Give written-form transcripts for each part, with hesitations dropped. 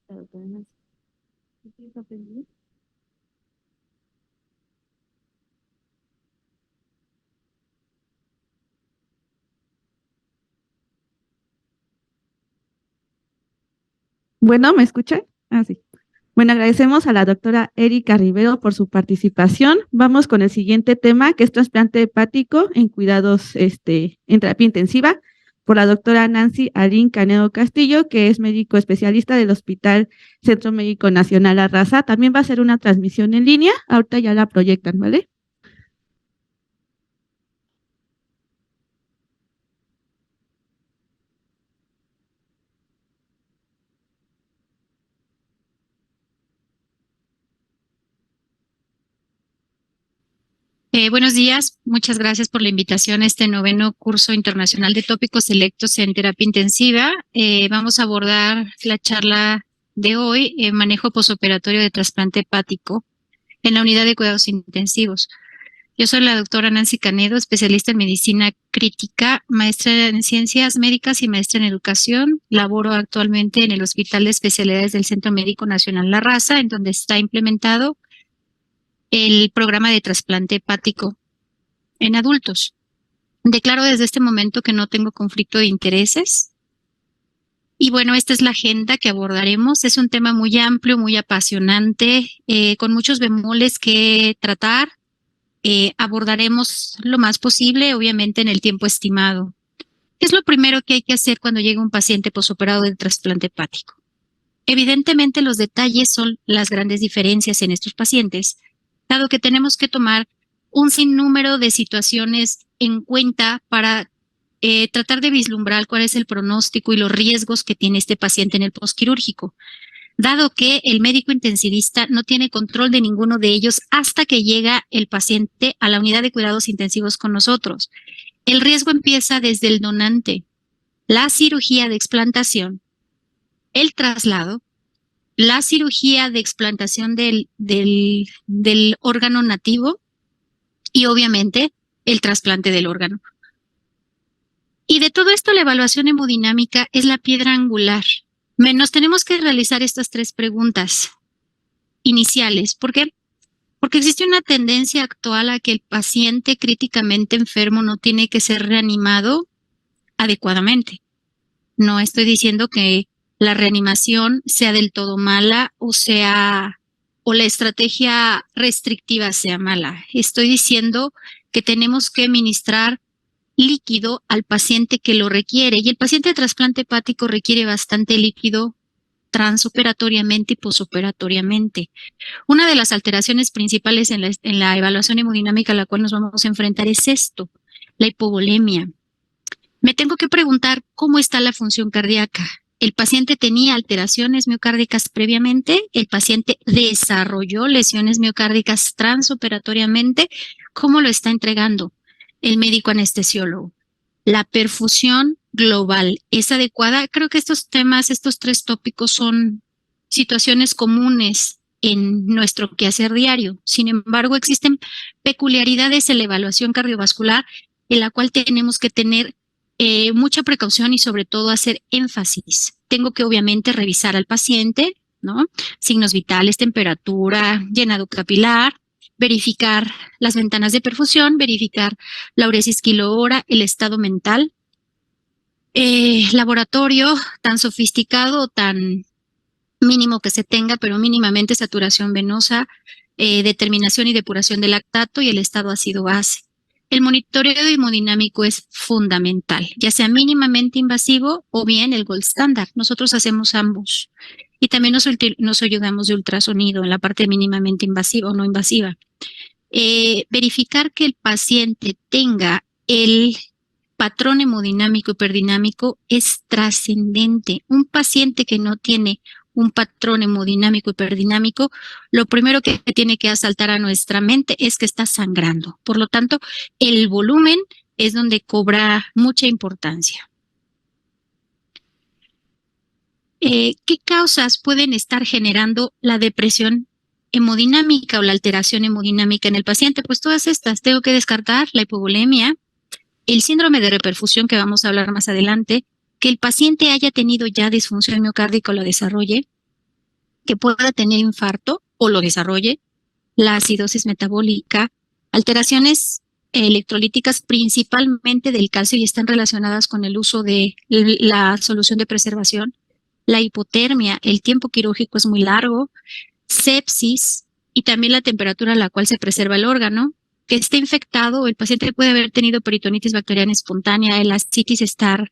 La doctora Nancy. ¿Sí está pendiente? Bueno, ¿me escuchan? Ah, sí. Bueno, agradecemos a la doctora Erika Rivero por su participación. Vamos con el siguiente tema, que es trasplante hepático en cuidados, en terapia intensiva, por la doctora Nancy Arín Canedo Castillo, que es médico especialista del Hospital Centro Médico Nacional Arrasa. También va a ser una transmisión en línea. Ahorita ya la proyectan, ¿vale? Buenos días, muchas gracias por la invitación a este noveno curso internacional de tópicos selectos en terapia intensiva. Vamos a abordar la charla de hoy, manejo posoperatorio de trasplante hepático en la unidad de cuidados intensivos. Yo soy la doctora Nancy Canedo, especialista en medicina crítica, maestra en ciencias médicas y maestra en educación. Laboro actualmente en el Hospital de Especialidades del Centro Médico Nacional La Raza, en donde está implementado el programa de trasplante hepático en adultos. Declaro desde este momento que no tengo conflicto de intereses. Y bueno, esta es la agenda que abordaremos. Es un tema muy amplio, muy apasionante, con muchos bemoles que tratar. Abordaremos lo más posible, obviamente en el tiempo estimado. ¿Qué es lo primero que hay que hacer cuando llega un paciente posoperado de trasplante hepático? Evidentemente los detalles son las grandes diferencias en estos pacientes, dado que tenemos que tomar un sinnúmero de situaciones en cuenta para tratar de vislumbrar cuál es el pronóstico y los riesgos que tiene este paciente en el postquirúrgico, dado que el médico intensivista no tiene control de ninguno de ellos hasta que llega el paciente a la unidad de cuidados intensivos con nosotros. El riesgo empieza desde el donante, la cirugía de explantación, el traslado, la cirugía de explantación del órgano nativo y obviamente el trasplante del órgano. Y de todo esto la evaluación hemodinámica es la piedra angular. Nos tenemos que realizar estas tres preguntas iniciales. ¿Por qué? Porque existe una tendencia actual a que el paciente críticamente enfermo no tiene que ser reanimado adecuadamente. No estoy diciendo que la reanimación sea del todo mala o la estrategia restrictiva sea mala. Estoy diciendo que tenemos que ministrar líquido al paciente que lo requiere, y el paciente de trasplante hepático requiere bastante líquido transoperatoriamente y posoperatoriamente. Una de las alteraciones principales en la evaluación hemodinámica a la cual nos vamos a enfrentar es esto, la hipovolemia. Me tengo que preguntar cómo está la función cardíaca. ¿El paciente tenía alteraciones miocárdicas previamente? ¿El paciente desarrolló lesiones miocárdicas transoperatoriamente? ¿Cómo lo está entregando el médico anestesiólogo? La perfusión global es adecuada. Creo que estos temas, estos tres tópicos son situaciones comunes en nuestro quehacer diario. Sin embargo, existen peculiaridades en la evaluación cardiovascular en la cual tenemos que tener mucha precaución y sobre todo hacer énfasis. Tengo que obviamente revisar al paciente, ¿no? Signos vitales, temperatura, llenado capilar, verificar las ventanas de perfusión, verificar la uresis kilohora, el estado mental, laboratorio tan sofisticado o tan mínimo que se tenga, pero mínimamente saturación venosa, determinación y depuración del lactato y el estado ácido-base. El monitoreo hemodinámico es fundamental, ya sea mínimamente invasivo o bien el gold standard. Nosotros hacemos ambos. Y también nos ayudamos de ultrasonido en la parte mínimamente invasiva o no invasiva. Verificar que el paciente tenga el patrón hemodinámico hiperdinámico es trascendente. Un paciente que no tiene un patrón hemodinámico hiperdinámico, lo primero que tiene que asaltar a nuestra mente es que está sangrando. Por lo tanto, el volumen es donde cobra mucha importancia. ¿Qué causas pueden estar generando la depresión hemodinámica o la alteración hemodinámica en el paciente? Pues todas estas tengo que descartar: la hipovolemia, el síndrome de reperfusión, que vamos a hablar más adelante, que el paciente haya tenido ya disfunción miocárdica o la desarrolle, que pueda tener infarto o lo desarrolle, la acidosis metabólica, alteraciones electrolíticas principalmente del calcio y están relacionadas con el uso de la solución de preservación, la hipotermia, el tiempo quirúrgico es muy largo, sepsis y también la temperatura a la cual se preserva el órgano, que esté infectado, el paciente puede haber tenido peritonitis bacteriana espontánea, el ascitis estar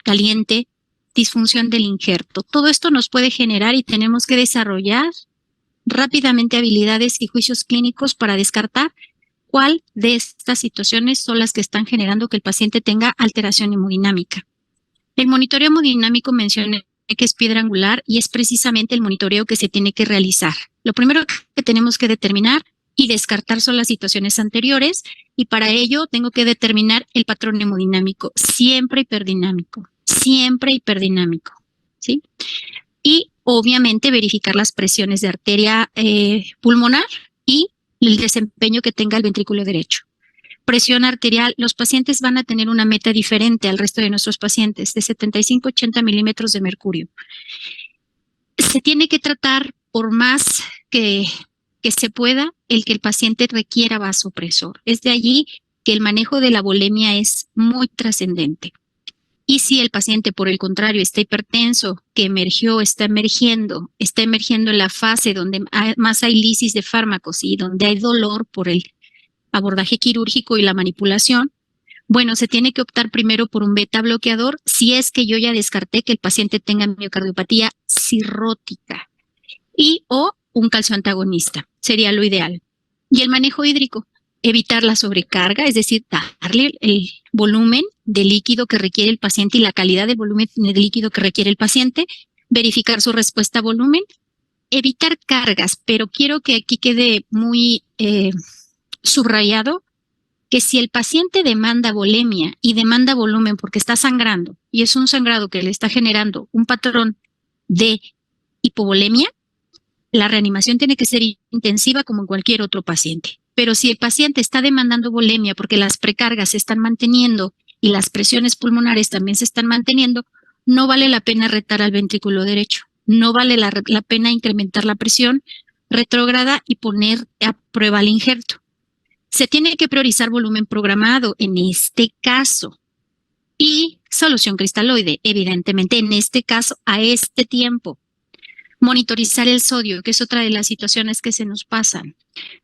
caliente, disfunción del injerto. Todo esto nos puede generar y tenemos que desarrollar rápidamente habilidades y juicios clínicos para descartar cuál de estas situaciones son las que están generando que el paciente tenga alteración hemodinámica. El monitoreo hemodinámico mencioné que es piedra angular y es precisamente el monitoreo que se tiene que realizar. Lo primero que tenemos que determinar y descartar son las situaciones anteriores y para ello tengo que determinar el patrón hemodinámico, siempre hiperdinámico, ¿sí? Y obviamente verificar las presiones de arteria pulmonar y el desempeño que tenga el ventrículo derecho. Presión arterial, los pacientes van a tener una meta diferente al resto de nuestros pacientes, de 75-80 milímetros de mercurio. Se tiene que tratar por más que se pueda el que el paciente requiera vasopresor. Es de allí que el manejo de la volemia es muy trascendente. Y si el paciente, por el contrario, está hipertenso, que está emergiendo en la fase donde más hay lisis de fármacos y donde hay dolor por el abordaje quirúrgico y la manipulación, bueno, se tiene que optar primero por un beta bloqueador si es que yo ya descarté que el paciente tenga miocardiopatía cirrótica y o un calcio antagonista, sería lo ideal. Y el manejo hídrico, evitar la sobrecarga, es decir, darle el volumen de líquido que requiere el paciente y la calidad del volumen de líquido que requiere el paciente, verificar su respuesta a volumen, evitar cargas, pero quiero que aquí quede muy subrayado que si el paciente demanda volemia y demanda volumen porque está sangrando y es un sangrado que le está generando un patrón de hipovolemia, la reanimación tiene que ser intensiva como en cualquier otro paciente. Pero si el paciente está demandando volemia porque las precargas se están manteniendo y las presiones pulmonares también se están manteniendo, no vale la pena retar al ventrículo derecho. No vale la pena incrementar la presión retrógrada y poner a prueba el injerto. Se tiene que priorizar volumen programado en este caso y solución cristaloide, evidentemente en este caso a este tiempo. Monitorizar el sodio, que es otra de las situaciones que se nos pasan.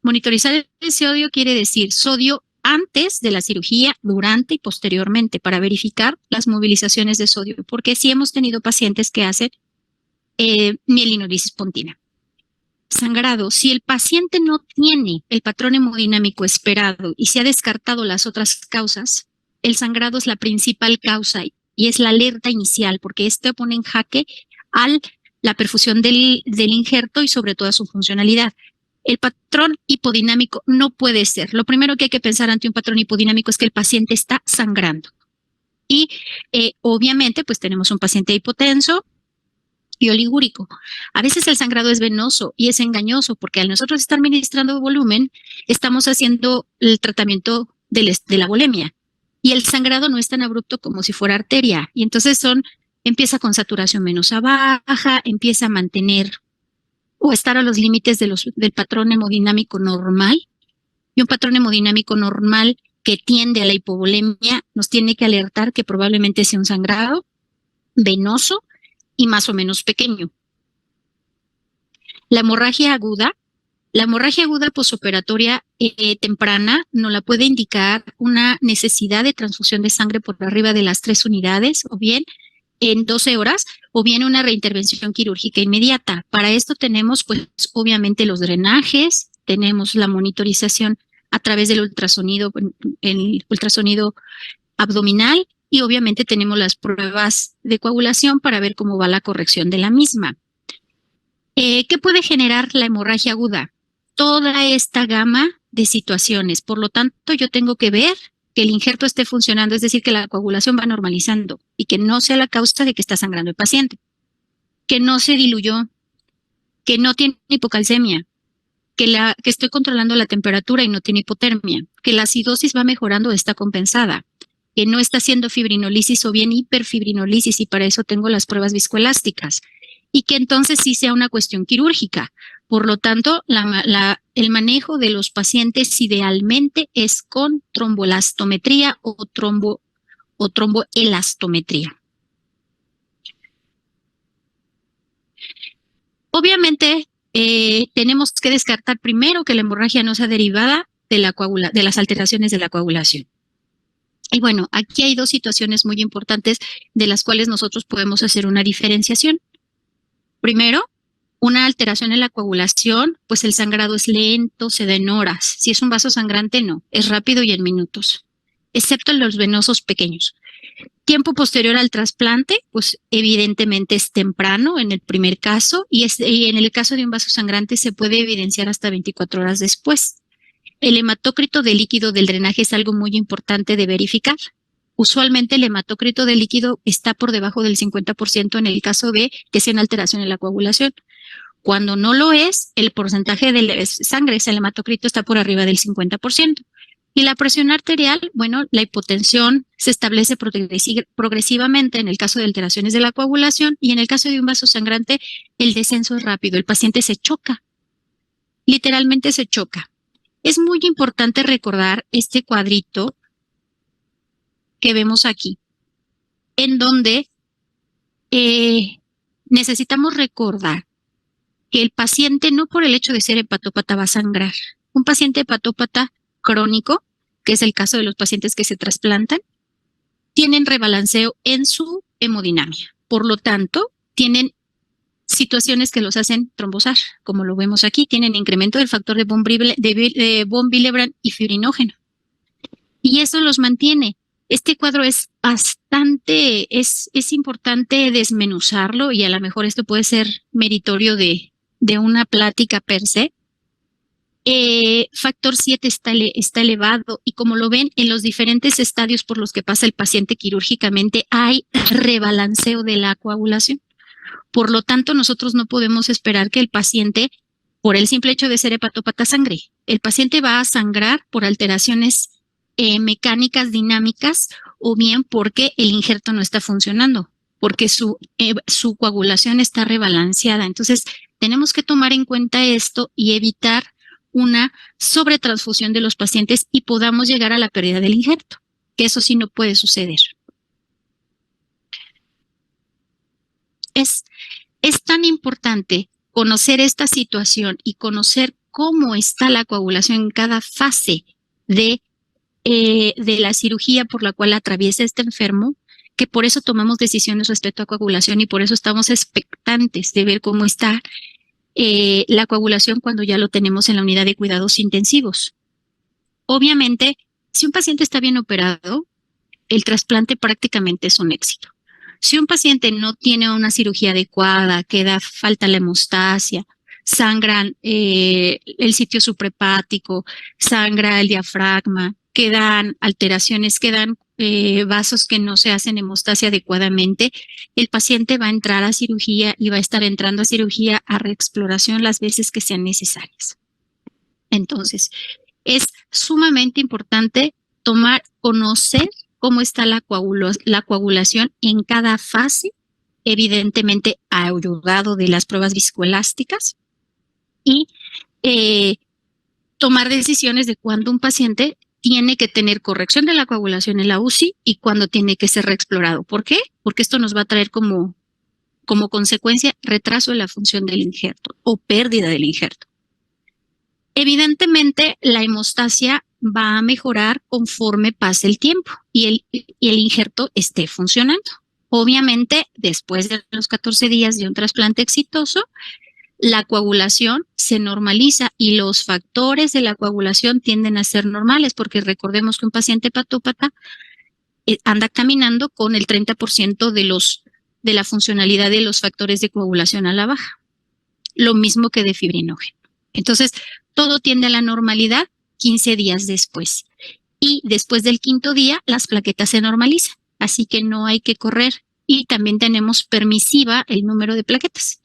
Monitorizar el sodio quiere decir sodio antes de la cirugía, durante y posteriormente para verificar las movilizaciones de sodio, porque sí hemos tenido pacientes que hacen mielinolisis pontina. Sangrado, si el paciente no tiene el patrón hemodinámico esperado y se ha descartado las otras causas, el sangrado es la principal causa y es la alerta inicial, porque esto pone en jaque la perfusión del injerto y sobre todo su funcionalidad. El patrón hipodinámico no puede ser. Lo primero que hay que pensar ante un patrón hipodinámico es que el paciente está sangrando. Y obviamente pues tenemos un paciente hipotenso y oligúrico. A veces el sangrado es venoso y es engañoso porque al nosotros estar ministrando volumen, estamos haciendo el tratamiento de la volemia. Y el sangrado no es tan abrupto como si fuera arteria. Y entonces empieza con saturación venosa baja, empieza a mantener o estar a los límites del patrón hemodinámico normal. Y un patrón hemodinámico normal que tiende a la hipovolemia nos tiene que alertar que probablemente sea un sangrado venoso y más o menos pequeño. La hemorragia aguda posoperatoria temprana nos la puede indicar una necesidad de transfusión de sangre por arriba de las 3 unidades o bien en 12 horas o bien una reintervención quirúrgica inmediata. Para esto tenemos pues obviamente los drenajes, tenemos la monitorización a través del ultrasonido, el ultrasonido abdominal y obviamente tenemos las pruebas de coagulación para ver cómo va la corrección de la misma. ¿Qué puede generar la hemorragia aguda? Toda esta gama de situaciones. Por lo tanto, yo tengo que ver que el injerto esté funcionando, es decir, que la coagulación va normalizando y que no sea la causa de que está sangrando el paciente, que no se diluyó, que no tiene hipocalcemia, que estoy controlando la temperatura y no tiene hipotermia, que la acidosis va mejorando o está compensada, que no está haciendo fibrinolisis o bien hiperfibrinolisis y para eso tengo las pruebas viscoelásticas y que entonces sí sea una cuestión quirúrgica. Por lo tanto, el manejo de los pacientes idealmente es con tromboelastometría o tromboelastometría. Obviamente, tenemos que descartar primero que la hemorragia no sea derivada de las alteraciones de la coagulación. Y bueno, aquí hay dos situaciones muy importantes de las cuales nosotros podemos hacer una diferenciación. Primero, una alteración en la coagulación, pues el sangrado es lento, se da en horas. Si es un vaso sangrante, no, es rápido y en minutos, excepto en los venosos pequeños. Tiempo posterior al trasplante, pues evidentemente es temprano en el primer caso y en el caso de un vaso sangrante se puede evidenciar hasta 24 horas después. El hematócrito de líquido del drenaje es algo muy importante de verificar. Usualmente el hematócrito de líquido está por debajo del 50% en el caso de que sea una alteración en la coagulación. Cuando no lo es, el porcentaje de sangre, el hematócrito, está por arriba del 50%. Y la presión arterial, bueno, la hipotensión se establece progresivamente en el caso de alteraciones de la coagulación y en el caso de un vaso sangrante, el descenso es rápido, el paciente se choca, literalmente se choca. Es muy importante recordar este cuadrito que vemos aquí, en donde necesitamos recordar que el paciente no por el hecho de ser hepatópata va a sangrar. Un paciente hepatópata crónico, que es el caso de los pacientes que se trasplantan, tienen rebalanceo en su hemodinamia. Por lo tanto, tienen situaciones que los hacen trombosar, como lo vemos aquí, tienen incremento del factor de von Willebrand y fibrinógeno. Y eso los mantiene. Este cuadro es bastante, es importante desmenuzarlo y a lo mejor esto puede ser meritorio de una plática per se. Factor 7 está elevado y como lo ven en los diferentes estadios por los que pasa el paciente quirúrgicamente hay rebalanceo de la coagulación. Por lo tanto, nosotros no podemos esperar que el paciente, por el simple hecho de ser hepatópata, sangre. El paciente va a sangrar por alteraciones mecánicas dinámicas o bien porque el injerto no está funcionando, porque su coagulación está rebalanceada. Entonces, tenemos que tomar en cuenta esto y evitar una sobretransfusión de los pacientes y podamos llegar a la pérdida del injerto, que eso sí no puede suceder. Es tan importante conocer esta situación y conocer cómo está la coagulación en cada fase de la cirugía por la cual atraviesa este enfermo, que por eso tomamos decisiones respecto a coagulación y por eso estamos expectantes de ver cómo está la coagulación cuando ya lo tenemos en la unidad de cuidados intensivos. Obviamente, si un paciente está bien operado, el trasplante prácticamente es un éxito. Si un paciente no tiene una cirugía adecuada, falta la hemostasia, sangran el sitio suprahepático, sangra el diafragma, quedan alteraciones, quedan vasos que no se hacen hemostasia adecuadamente, el paciente va a entrar a cirugía y va a estar entrando a cirugía a reexploración las veces que sean necesarias. Entonces, es sumamente importante conocer cómo está la coagulación en cada fase, evidentemente ayudado de las pruebas viscoelásticas y tomar decisiones de cuándo un paciente tiene que tener corrección de la coagulación en la UCI y cuándo tiene que ser reexplorado. ¿Por qué? Porque esto nos va a traer como consecuencia retraso de la función del injerto o pérdida del injerto. Evidentemente, la hemostasia va a mejorar conforme pase el tiempo y el injerto esté funcionando. Obviamente, después de los 14 días de un trasplante exitoso, la coagulación se normaliza y los factores de la coagulación tienden a ser normales, porque recordemos que un paciente hepatópata anda caminando con el 30% de la funcionalidad de los factores de coagulación a la baja. Lo mismo que de fibrinógeno. Entonces, todo tiende a la normalidad 15 días después. Y después del 5º día, las plaquetas se normalizan. Así que no hay que correr. Y también tenemos permisiva el número de plaquetas.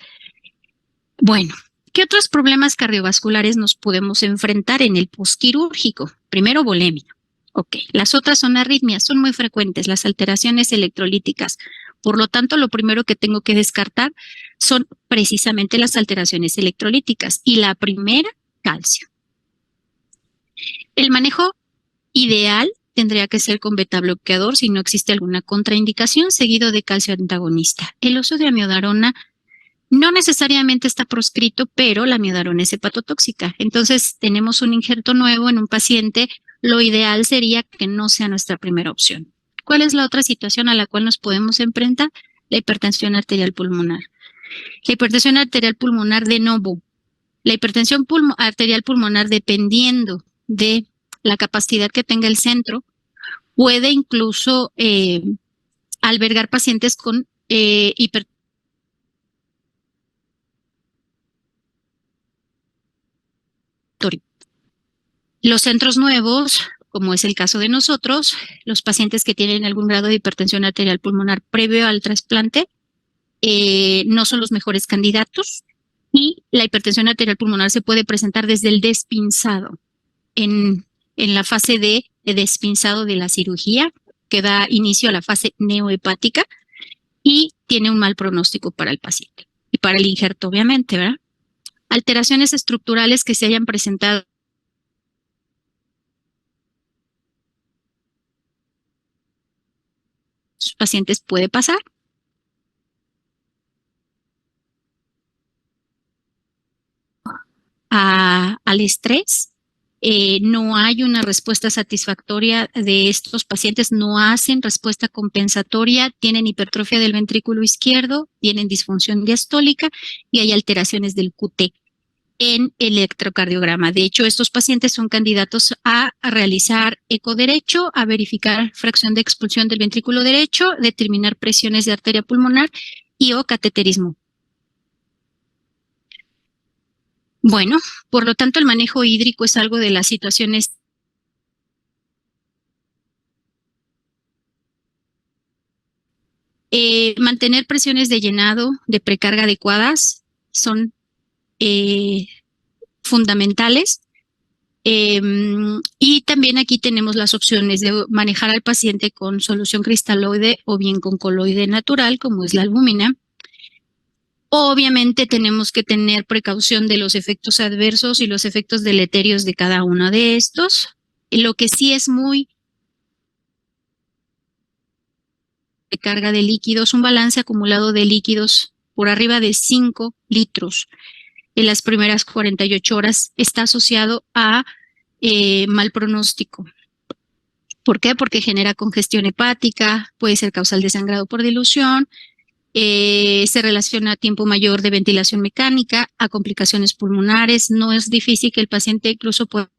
Bueno, ¿qué otros problemas cardiovasculares nos podemos enfrentar en el posquirúrgico? Primero, volemia. Ok, las otras son arritmias, son muy frecuentes, las alteraciones electrolíticas, Por lo tanto, lo primero que tengo que descartar son precisamente las alteraciones electrolíticas. Y la primera, calcio. El manejo ideal tendría que ser con beta bloqueador si no existe alguna contraindicación, seguido de calcio antagonista. El uso de amiodarona no necesariamente está proscrito, pero la amiodarona es hepatotóxica. Entonces, tenemos un injerto nuevo en un paciente. Lo ideal sería que no sea nuestra primera opción. ¿Cuál es la otra situación a la cual nos podemos enfrentar? La hipertensión arterial pulmonar. La hipertensión arterial pulmonar de novo. La hipertensión arterial pulmonar, dependiendo de la capacidad que tenga el centro, puede incluso albergar pacientes con hipertensión. Los centros nuevos, como es el caso de nosotros, los pacientes que tienen algún grado de hipertensión arterial pulmonar previo al trasplante, no son los mejores candidatos, y la hipertensión arterial pulmonar se puede presentar desde el despinzado, en la fase de despinzado de la cirugía, que da inicio a la fase neohepática y tiene un mal pronóstico para el paciente y para el injerto, obviamente, ¿verdad? Alteraciones estructurales que se hayan presentado sus pacientes puede pasar. Al estrés. No hay una respuesta satisfactoria de estos pacientes, no hacen respuesta compensatoria, tienen hipertrofia del ventrículo izquierdo, tienen disfunción diastólica y hay alteraciones del QT en electrocardiograma. De hecho, estos pacientes son candidatos a realizar eco derecho, a verificar fracción de expulsión del ventrículo derecho, determinar presiones de arteria pulmonar y o cateterismo. Bueno, por lo tanto, el manejo hídrico es algo de las situaciones mantener presiones de llenado, de precarga adecuadas son fundamentales. Y también aquí tenemos las opciones de manejar al paciente con solución cristaloide o bien con coloide natural, como es la albúmina. Obviamente tenemos que tener precaución de los efectos adversos y los efectos deleterios de cada uno de estos. Lo que sí es muy de carga de líquidos, un balance acumulado de líquidos por arriba de 5 litros en las primeras 48 horas está asociado a mal pronóstico. ¿Por qué? Porque genera congestión hepática, puede ser causal de sangrado por dilución, se relaciona a tiempo mayor de ventilación mecánica, a complicaciones pulmonares. No es difícil que el paciente incluso pueda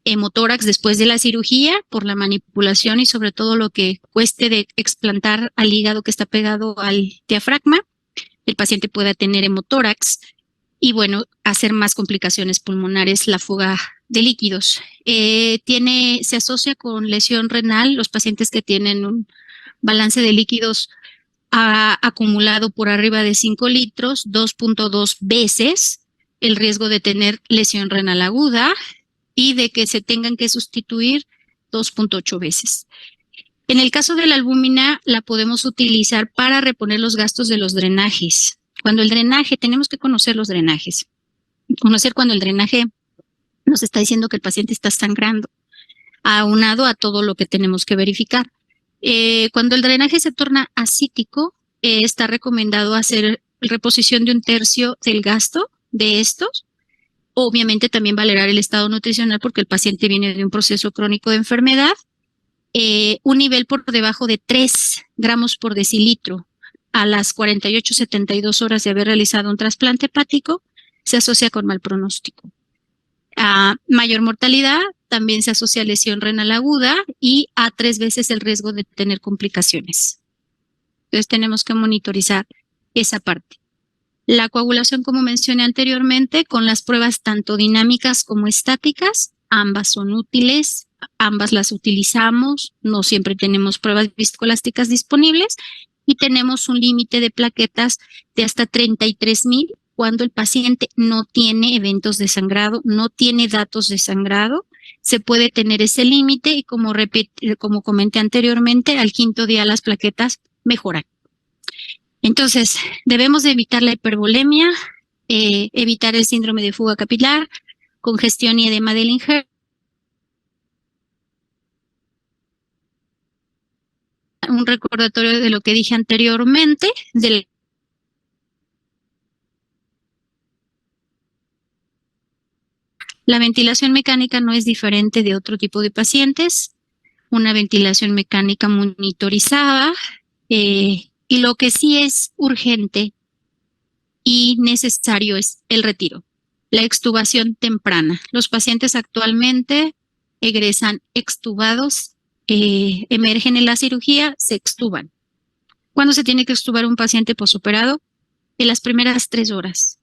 hemotórax después de la cirugía por la manipulación y sobre todo lo que cueste de explantar al hígado que está pegado al diafragma. El paciente pueda tener hemotórax y, bueno, hacer más complicaciones pulmonares, la fuga de líquidos. Se asocia con lesión renal los pacientes que tienen un balance de líquidos acumulado por arriba de 5 litros, 2.2 veces el riesgo de tener lesión renal aguda y de que se tengan que sustituir 2.8 veces. En el caso de la albúmina, la podemos utilizar para reponer los gastos de los drenajes. Cuando el drenaje, tenemos que conocer los drenajes. Conocer cuando el drenaje nos está diciendo que el paciente está sangrando, aunado a todo lo que tenemos que verificar. Cuando el drenaje se torna ascítico, está recomendado hacer reposición de 1/3 del gasto de estos. Obviamente también valorar el estado nutricional porque el paciente viene de un proceso crónico de enfermedad. Un nivel por debajo de 3 gramos por decilitro a las 48-72 horas de haber realizado un trasplante hepático se asocia con mal pronóstico. Mayor mortalidad, también se asocia a lesión renal aguda y a 3 veces el riesgo de tener complicaciones. Entonces tenemos que monitorizar esa parte. La coagulación, como mencioné anteriormente, con las pruebas tanto dinámicas como estáticas, ambas son útiles, ambas las utilizamos, no siempre tenemos pruebas viscoelásticas disponibles y tenemos un límite de plaquetas de hasta 33,000 cuando el paciente no tiene eventos de sangrado, no tiene datos de sangrado se puede tener ese límite y como comenté anteriormente, al 5.º día las plaquetas mejoran. Entonces, debemos de evitar la hipervolemia, evitar el síndrome de fuga capilar, congestión y edema del injerto. Un recordatorio de lo que dije anteriormente, la ventilación mecánica no es diferente de otro tipo de pacientes, una ventilación mecánica monitorizada, y lo que sí es urgente y necesario es el retiro, la extubación temprana. Los pacientes actualmente egresan extubados, emergen en la cirugía, se extuban. ¿Cuándo se tiene que extubar un paciente posoperado? En las primeras 3 horas.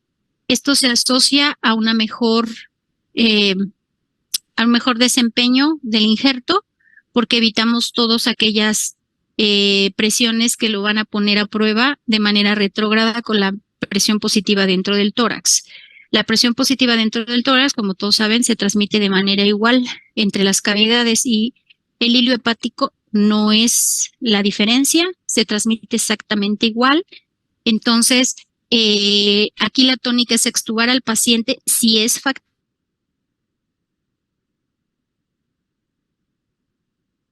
Esto se asocia a una mejor, a un mejor desempeño del injerto, porque evitamos todas aquellas presiones que lo van a poner a prueba de manera retrógrada con la presión positiva dentro del tórax. La presión positiva dentro del tórax, como todos saben, se transmite de manera igual entre las cavidades y el hilo hepático. No es la diferencia, se transmite exactamente igual. Entonces, aquí la tónica es extubar al paciente si es factible.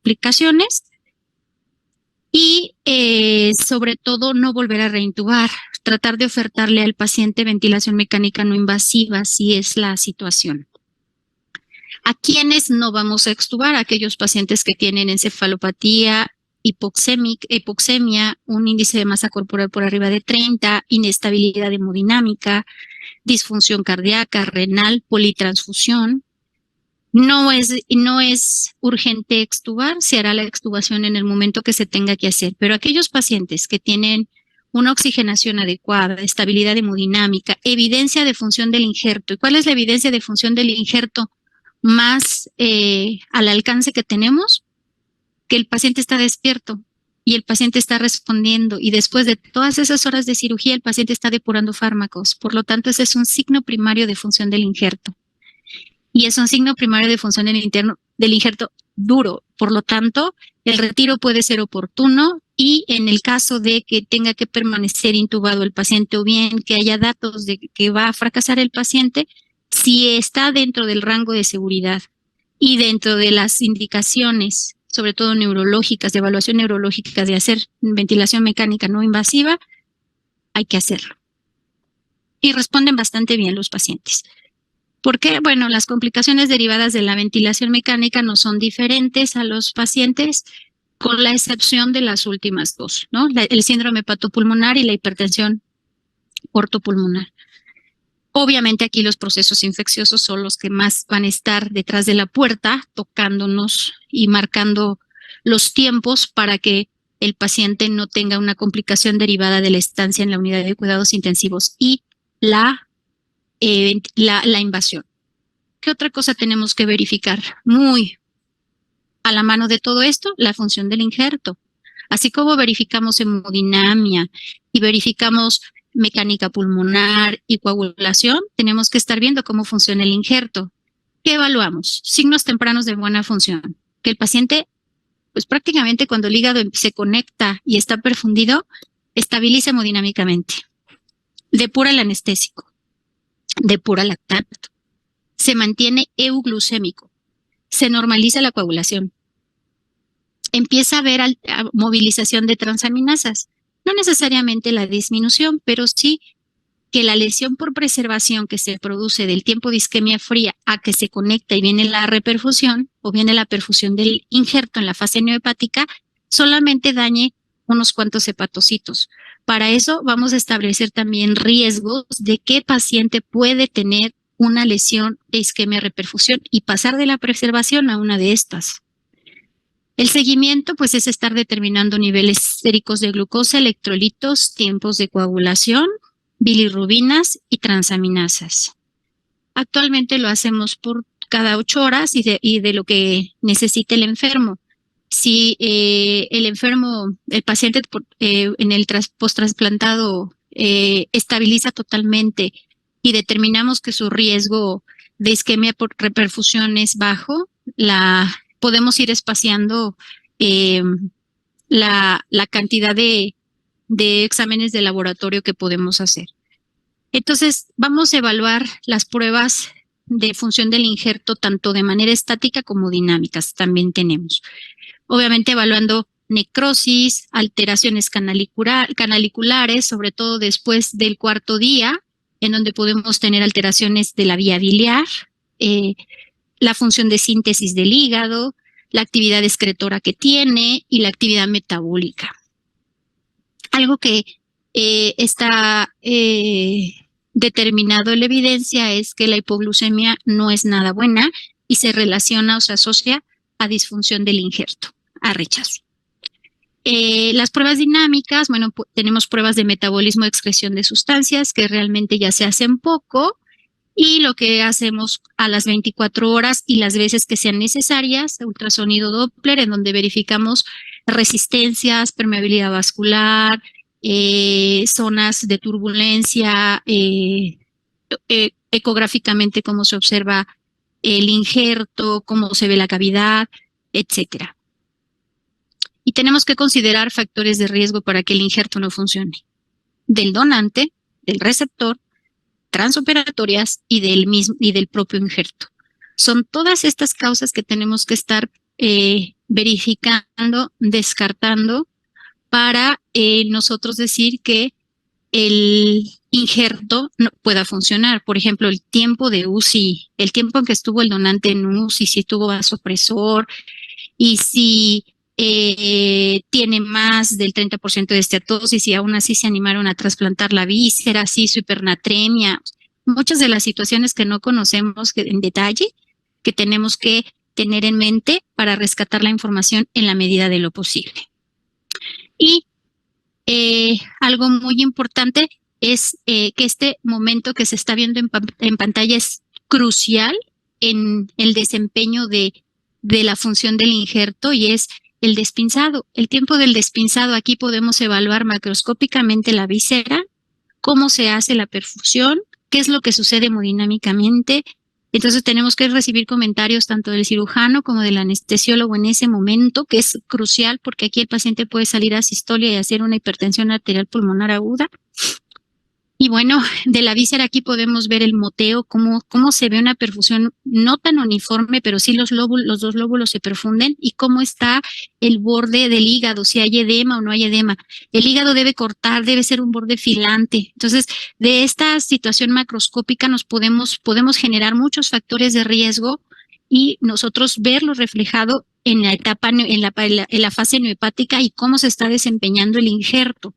Complicaciones y sobre todo no volver a reintubar, tratar de ofertarle al paciente ventilación mecánica no invasiva si es la situación. ¿A quiénes no vamos a extubar? Aquellos pacientes que tienen encefalopatía, hipoxemia, un índice de masa corporal por arriba de 30, inestabilidad hemodinámica, disfunción cardíaca, renal, politransfusión. No es urgente extubar, se hará la extubación en el momento que se tenga que hacer, pero aquellos pacientes que tienen una oxigenación adecuada, estabilidad hemodinámica, evidencia de función del injerto. ¿Y cuál es la evidencia de función del injerto más al alcance que tenemos? Que el paciente está despierto y el paciente está respondiendo, y después de todas esas horas de cirugía el paciente está depurando fármacos. Por lo tanto, ese es un signo primario de función del injerto. Y es un signo primario de función del injerto duro. Por lo tanto, el retiro puede ser oportuno, y en el caso de que tenga que permanecer intubado el paciente o bien que haya datos de que va a fracasar el paciente, si está dentro del rango de seguridad y dentro de las indicaciones, sobre todo neurológicas, de evaluación neurológica, de hacer ventilación mecánica no invasiva, hay que hacerlo. Y responden bastante bien los pacientes. ¿Por qué? Bueno, las complicaciones derivadas de la ventilación mecánica no son diferentes a los pacientes, con la excepción de las últimas dos, ¿no? El síndrome hepatopulmonar y la hipertensión portopulmonar. Obviamente aquí los procesos infecciosos son los que más van a estar detrás de la puerta, tocándonos y marcando los tiempos para que el paciente no tenga una complicación derivada de la estancia en la unidad de cuidados intensivos y la invasión. ¿Qué otra cosa tenemos que verificar? Muy a la mano de todo esto, la función del injerto. Así como verificamos hemodinamia y verificamos mecánica pulmonar y coagulación, tenemos que estar viendo cómo funciona el injerto. ¿Qué evaluamos? Signos tempranos de buena función. Que el paciente, pues prácticamente cuando el hígado se conecta y está perfundido, estabiliza hemodinámicamente. Depura el anestésico. Depura el lactato. Se mantiene euglucémico. Se normaliza la coagulación. Empieza a haber movilización de transaminasas. No necesariamente la disminución, pero sí que la lesión por preservación que se produce del tiempo de isquemia fría a que se conecta y viene la reperfusión o viene la perfusión del injerto en la fase neohepática, solamente dañe unos cuantos hepatocitos. Para eso vamos a establecer también riesgos de qué paciente puede tener una lesión de isquemia reperfusión y pasar de la preservación a una de estas. El seguimiento, pues, es estar determinando niveles séricos de glucosa, electrolitos, tiempos de coagulación, bilirrubinas y transaminasas. Actualmente lo hacemos por cada 8 horas y de lo que necesite el enfermo. Si el paciente en el post-trasplantado estabiliza totalmente y determinamos que su riesgo de isquemia por reperfusión es bajo, podemos ir espaciando la cantidad de exámenes de laboratorio que podemos hacer. Entonces, vamos a evaluar las pruebas de función del injerto tanto de manera estática como dinámicas. También tenemos, obviamente, evaluando necrosis, alteraciones canaliculares, sobre todo después del cuarto día, en donde podemos tener alteraciones de la vía biliar, la función de síntesis del hígado, la actividad excretora que tiene y la actividad metabólica. Algo que está determinado en la evidencia es que la hipoglucemia no es nada buena y se relaciona o se asocia a disfunción del injerto, a rechazo. Las pruebas dinámicas, bueno, tenemos pruebas de metabolismo de excreción de sustancias que realmente ya se hacen poco y lo que hacemos a las 24 horas y las veces que sean necesarias, ultrasonido Doppler, en donde verificamos resistencias, permeabilidad vascular, zonas de turbulencia, ecográficamente cómo se observa el injerto, cómo se ve la cavidad, etcétera. Y tenemos que considerar factores de riesgo para que el injerto no funcione. Del donante, del receptor, transoperatorias y del propio injerto. Son todas estas causas que tenemos que estar verificando, descartando, para nosotros decir que el injerto no pueda funcionar. Por ejemplo, el tiempo de UCI, el tiempo en que estuvo el donante en UCI, si tuvo vasopresor y si tiene más del 30% de esteatosis y aún así se animaron a trasplantar la víscera, si su hipernatremia. Muchas de las situaciones que no conocemos en detalle, que tenemos que tener en mente para rescatar la información en la medida de lo posible. Y algo muy importante es que este momento que se está viendo en pantalla es crucial en el desempeño de la función del injerto y es el despinzado. El tiempo del despinzado, aquí podemos evaluar macroscópicamente la víscera, cómo se hace la perfusión, qué es lo que sucede hemodinámicamente. Entonces tenemos que recibir comentarios tanto del cirujano como del anestesiólogo en ese momento, que es crucial porque aquí el paciente puede salir a sistolia y hacer una hipertensión arterial pulmonar aguda. Y bueno, de la víscera aquí podemos ver el moteo, cómo se ve una perfusión no tan uniforme, pero sí los dos lóbulos se perfunden y cómo está el borde del hígado, si hay edema o no hay edema. El hígado debe cortar, debe ser un borde filante. Entonces, de esta situación macroscópica podemos generar muchos factores de riesgo y nosotros verlo reflejado en la etapa, en la fase neohepática y cómo se está desempeñando el injerto.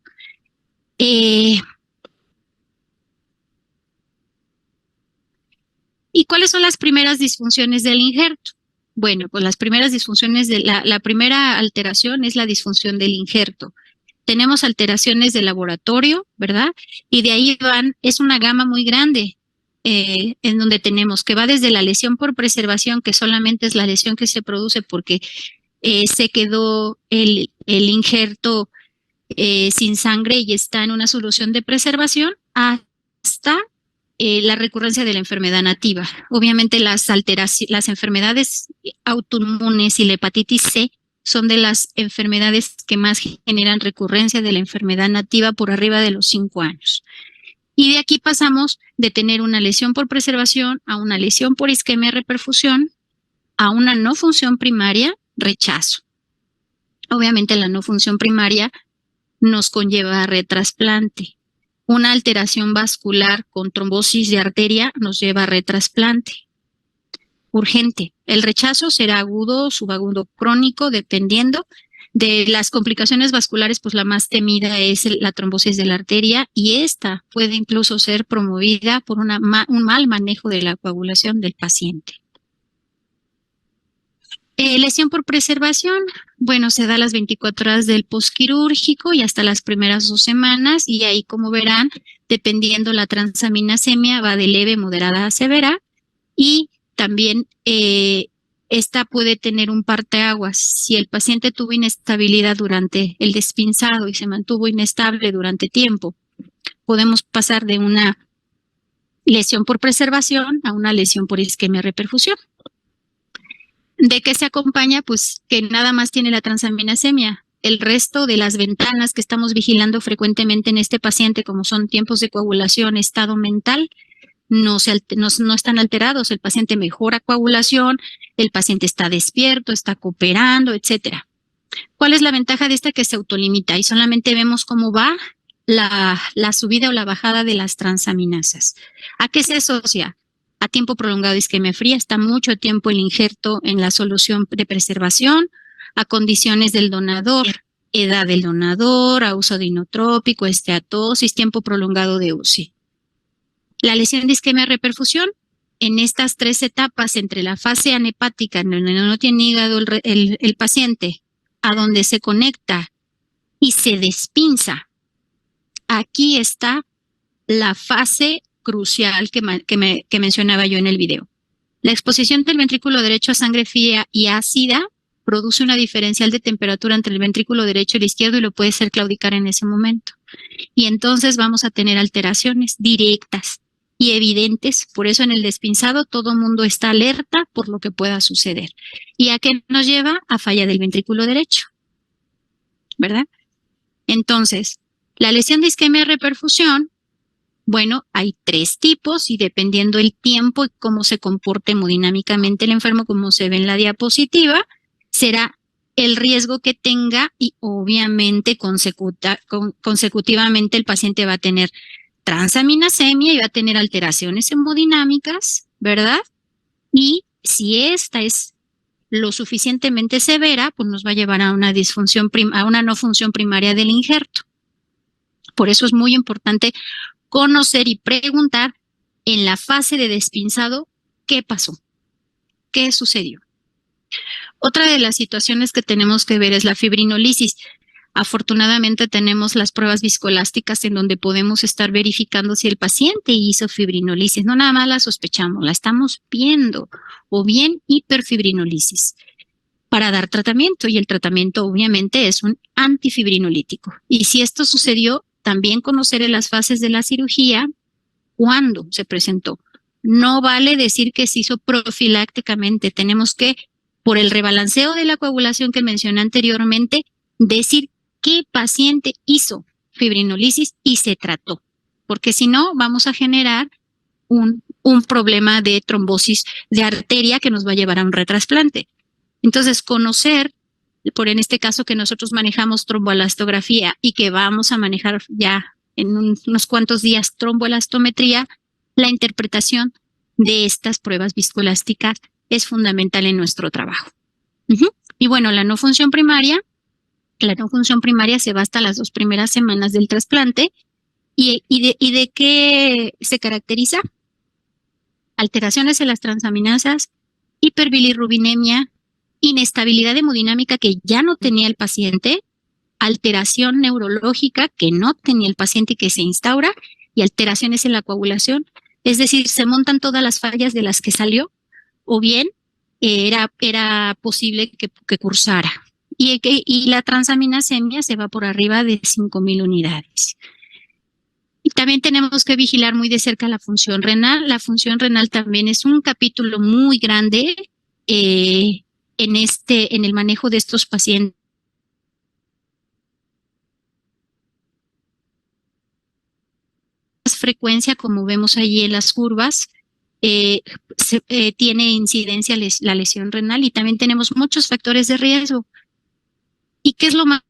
¿Y cuáles son las primeras disfunciones del injerto? Bueno, pues las primeras disfunciones, la primera alteración es la disfunción del injerto. Tenemos alteraciones de laboratorio, ¿verdad? Y de ahí es una gama muy grande en donde tenemos que va desde la lesión por preservación, que solamente es la lesión que se produce porque se quedó el injerto sin sangre y está en una solución de preservación, hasta la recurrencia de la enfermedad nativa. Obviamente las enfermedades autoinmunes y la hepatitis C son de las enfermedades que más generan recurrencia de la enfermedad nativa por arriba de los 5 años. Y de aquí pasamos de tener una lesión por preservación a una lesión por isquemia reperfusión, a una no función primaria, rechazo. Obviamente la no función primaria nos conlleva a retrasplante. Una alteración vascular con trombosis de arteria nos lleva a retrasplante urgente. El rechazo será agudo, subagudo, crónico, dependiendo de las complicaciones vasculares, pues la más temida es la trombosis de la arteria y esta puede incluso ser promovida por un mal manejo de la coagulación del paciente. Lesión por preservación, bueno, se da a las 24 horas del posquirúrgico y hasta las primeras 2 semanas y ahí, como verán, dependiendo la transaminasemia, va de leve, moderada a severa y también esta puede tener un parteaguas. Si el paciente tuvo inestabilidad durante el despinzado y se mantuvo inestable durante tiempo, podemos pasar de una lesión por preservación a una lesión por isquemia reperfusión. ¿De qué se acompaña? Pues que nada más tiene la transaminasemia. El resto de las ventanas que estamos vigilando frecuentemente en este paciente, como son tiempos de coagulación, estado mental, no están alterados. El paciente mejora coagulación, el paciente está despierto, está cooperando, etcétera. ¿Cuál es la ventaja de esta? Que se autolimita y solamente vemos cómo va la subida o la bajada de las transaminasas. ¿A qué se asocia? A tiempo prolongado de isquemia fría, está mucho tiempo el injerto en la solución de preservación, a condiciones del donador, edad del donador, a uso de inotrópico, esteatosis, tiempo prolongado de UCI. La lesión de isquemia reperfusión, en estas 3 etapas, entre la fase anhepática, en donde no tiene hígado el paciente, a donde se conecta y se despinza, aquí está la fase crucial que mencionaba yo en el video. La exposición del ventrículo derecho a sangre fría y ácida produce una diferencial de temperatura entre el ventrículo derecho y el izquierdo y lo puede hacer claudicar en ese momento. Y entonces vamos a tener alteraciones directas y evidentes. Por eso en el despinzado todo el mundo está alerta por lo que pueda suceder. ¿Y a qué nos lleva? A falla del ventrículo derecho, ¿verdad? Entonces, la lesión de isquemia reperfusión, bueno, hay 3 tipos y dependiendo el tiempo y cómo se comporte hemodinámicamente el enfermo, como se ve en la diapositiva, será el riesgo que tenga y obviamente consecutivamente el paciente va a tener transaminasemia y va a tener alteraciones hemodinámicas, ¿verdad? Y si esta es lo suficientemente severa, pues nos va a llevar a una disfunción, a una no función primaria del injerto. Por eso es muy importante conocer y preguntar en la fase de despinzado qué pasó, qué sucedió. Otra de las situaciones que tenemos que ver es la fibrinolisis. Afortunadamente tenemos las pruebas viscoelásticas en donde podemos estar verificando si el paciente hizo fibrinolisis. No nada más la sospechamos, la estamos viendo, o bien hiperfibrinolisis, para dar tratamiento. Y el tratamiento obviamente es un antifibrinolítico. Y si esto sucedió, también conocer en las fases de la cirugía cuándo se presentó. No vale decir que se hizo profilácticamente. Tenemos que, por el rebalanceo de la coagulación que mencioné anteriormente, decir qué paciente hizo fibrinolisis y se trató. Porque si no, vamos a generar un problema de trombosis de arteria que nos va a llevar a un retrasplante. Entonces, conocer, por en este caso que nosotros manejamos tromboelastografía y que vamos a manejar ya en unos cuantos días tromboelastometría, la interpretación de estas pruebas viscoelásticas es fundamental en nuestro trabajo. Y bueno, la no función primaria se va hasta las 2 primeras semanas del trasplante. ¿Y de qué se caracteriza? Alteraciones en las transaminasas, hiperbilirrubinemia, inestabilidad hemodinámica que ya no tenía el paciente, alteración neurológica que no tenía el paciente y que se instaura, y alteraciones en la coagulación. Es decir, se montan todas las fallas de las que salió, o bien era posible que cursara. Y la transaminasemia se va por arriba de 5,000 unidades. Y también tenemos que vigilar muy de cerca la función renal. La función renal también es un capítulo muy grande en el manejo de estos pacientes. Frecuencia, como vemos allí en las curvas, tiene incidencia la lesión renal y también tenemos muchos factores de riesgo. ¿Y qué es lo más?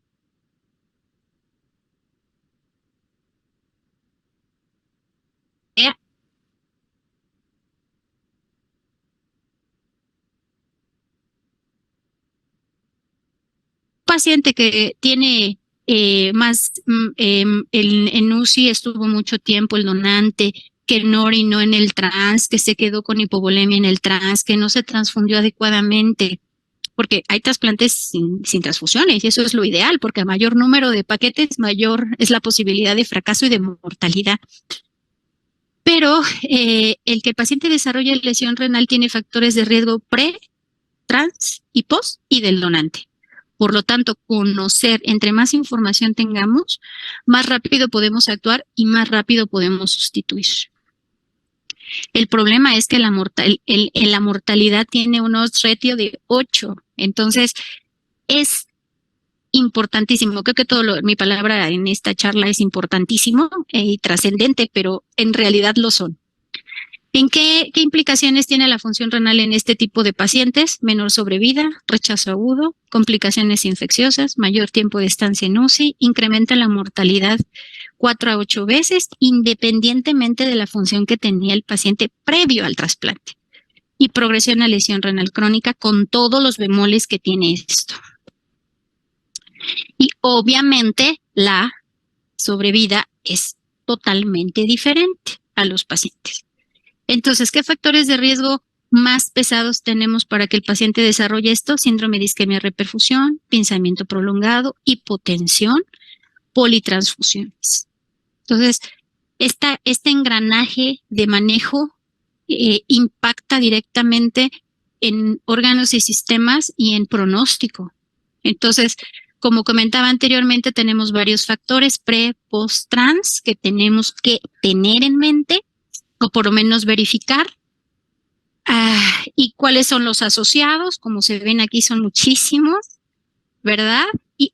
Paciente que tiene en UCI estuvo mucho tiempo el donante, que no orinó en el trans, que se quedó con hipovolemia en el trans, que no se transfundió adecuadamente, porque hay trasplantes sin transfusiones y eso es lo ideal, porque a mayor número de paquetes, mayor es la posibilidad de fracaso y de mortalidad. Pero el que el paciente desarrolle lesión renal tiene factores de riesgo pre, trans y post y del donante. Por lo tanto, conocer, entre más información tengamos, más rápido podemos actuar y más rápido podemos sustituir. El problema es que la mortalidad tiene un odds ratio de 8. Entonces, es importantísimo. Creo que mi palabra en esta charla es importantísimo y trascendente, pero en realidad lo son. ¿Qué implicaciones tiene la función renal en este tipo de pacientes? Menor sobrevida, rechazo agudo, complicaciones infecciosas, mayor tiempo de estancia en UCI, incrementa la mortalidad 4 a 8 veces, independientemente de la función que tenía el paciente previo al trasplante. Y progresión a lesión renal crónica con todos los bemoles que tiene esto. Y obviamente la sobrevida es totalmente diferente a los pacientes. Entonces, ¿qué factores de riesgo más pesados tenemos para que el paciente desarrolle esto? Síndrome de isquemia reperfusión, pinzamiento prolongado, hipotensión, politransfusiones. Entonces, este engranaje de manejo impacta directamente en órganos y sistemas y en pronóstico. Entonces, como comentaba anteriormente, tenemos varios factores pre, post, trans que tenemos que tener en mente o por lo menos verificar. ¿Y cuáles son los asociados? Como se ven aquí son muchísimos, ¿verdad? Y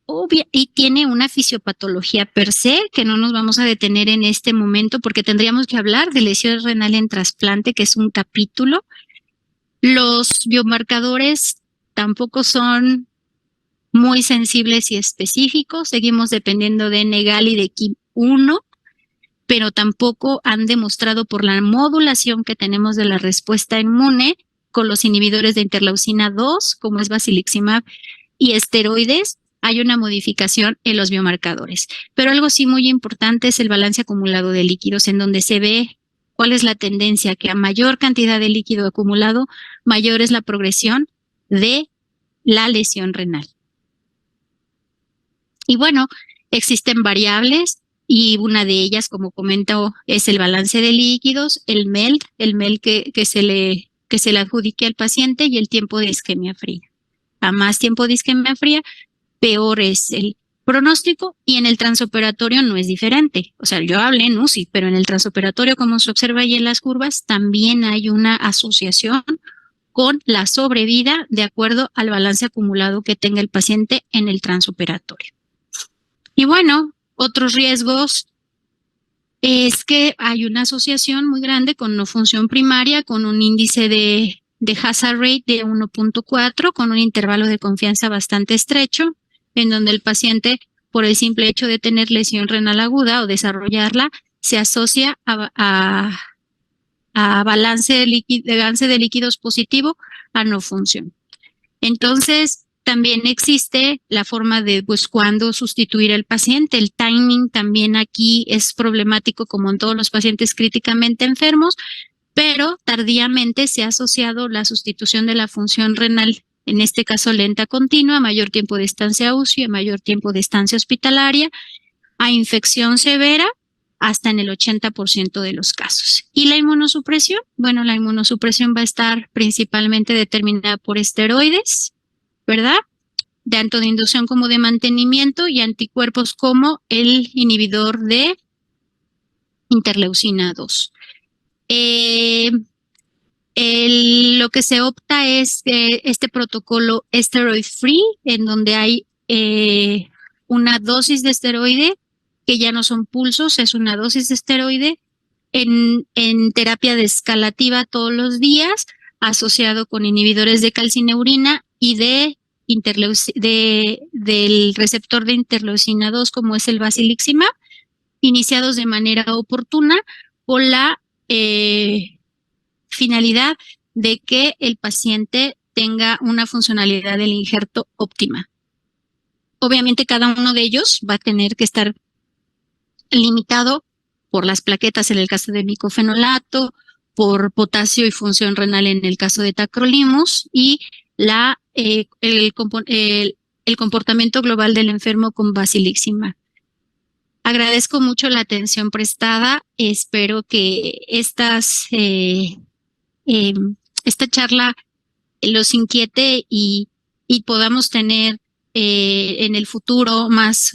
tiene una fisiopatología per se que no nos vamos a detener en este momento porque tendríamos que hablar de lesión renal en trasplante, que es un capítulo. Los biomarcadores tampoco son muy sensibles y específicos. Seguimos dependiendo de NGAL y de KIM1, pero tampoco han demostrado por la modulación que tenemos de la respuesta inmune con los inhibidores de interleucina 2, como es basiliximab y esteroides, hay una modificación en los biomarcadores. Pero algo sí muy importante es el balance acumulado de líquidos, en donde se ve cuál es la tendencia, que a mayor cantidad de líquido acumulado, mayor es la progresión de la lesión renal. Y bueno, existen variables y una de ellas, como comento, es el balance de líquidos, el MELD que se le adjudique al paciente y el tiempo de isquemia fría. A más tiempo de isquemia fría, peor es el pronóstico y en el transoperatorio no es diferente. O sea, yo hablé en UCI, pero en el transoperatorio, como se observa ahí en las curvas, también hay una asociación con la sobrevida de acuerdo al balance acumulado que tenga el paciente en el transoperatorio. Y bueno, otros riesgos es que hay una asociación muy grande con no función primaria, con un índice de hazard rate de 1.4, con un intervalo de confianza bastante estrecho, en donde el paciente, por el simple hecho de tener lesión renal aguda o desarrollarla, se asocia a balance de líquidos positivo a no función. Entonces, también existe la forma de, pues, cuándo sustituir al paciente. El timing también aquí es problemático, como en todos los pacientes críticamente enfermos, pero tardíamente se ha asociado la sustitución de la función renal, en este caso lenta continua, a mayor tiempo de estancia UCI, a mayor tiempo de estancia hospitalaria, a infección severa, hasta en el 80% de los casos. ¿Y la inmunosupresión? Bueno, la inmunosupresión va a estar principalmente determinada por esteroides, ¿verdad? Tanto de inducción como de mantenimiento y anticuerpos como el inhibidor de interleucina 2. Lo que se opta es este protocolo steroid free, en donde hay una dosis de esteroide que ya no son pulsos, es una dosis de esteroide en terapia descalativa todos los días, asociado con inhibidores de calcineurina y del receptor de interleucina 2, como es el basiliximab, iniciados de manera oportuna con la finalidad de que el paciente tenga una funcionalidad del injerto óptima. Obviamente cada uno de ellos va a tener que estar limitado por las plaquetas en el caso de micofenolato, por potasio y función renal en el caso de tacrolimus y el comportamiento global del enfermo con basiliximab. Agradezco mucho la atención prestada. Espero que esta charla los inquiete y podamos tener en el futuro más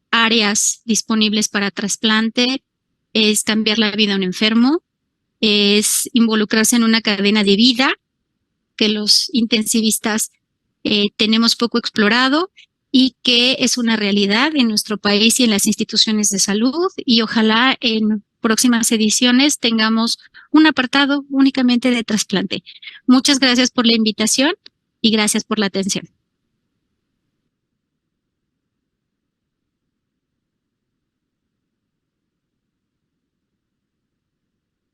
áreas disponibles para trasplante. Es cambiar la vida a un enfermo. es involucrarse en una cadena de vida que los intensivistas tenemos poco explorado y que es una realidad en nuestro país y en las instituciones de salud, y ojalá en próximas ediciones tengamos un apartado únicamente de trasplante. Muchas gracias por la invitación y gracias por la atención.